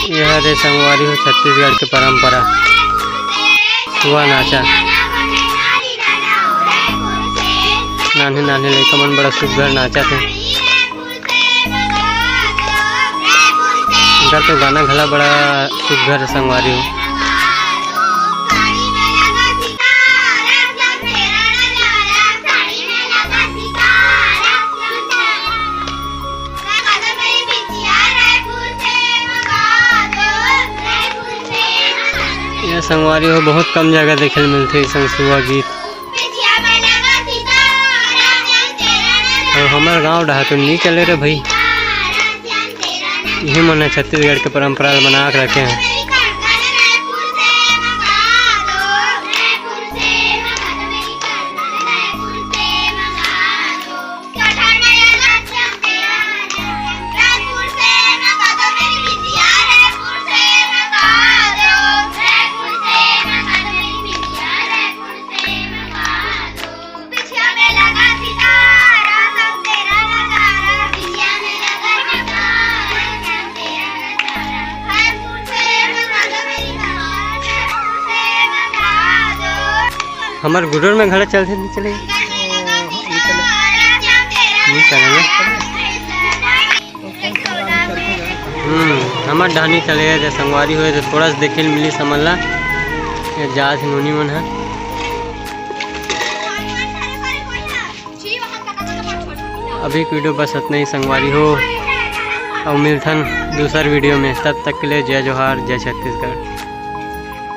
यह रे संगवारी हो छत्तीसगढ़ की परंपरा हुआ नाचा। नान्हे नान्हे लड़का मन बड़ा सुघर नाचा थे। इनका तो गाना घला बड़ा सुघर संगवारी हो। यह संगवारी हो बहुत कम जगह देखे मिलते संगसुआ गीत। और हमारे गांव डहा तो नहीं चले रे भाई। यही मन छत्तीसगढ़ के परंपरा बना के रखे हैं। हमारे गुडर में घर चलते नहीं चले नहीं चले हमारे ढानी चले गए संगवारी हुए तो थोड़ा सा देखे मिली समझला जा नोनी मन है। अभी वीडियो बस इतना ही संगवारी हो और मिलथन दूसर वीडियो में। तब तक के लिए जय जोहार, जय छत्तीसगढ़।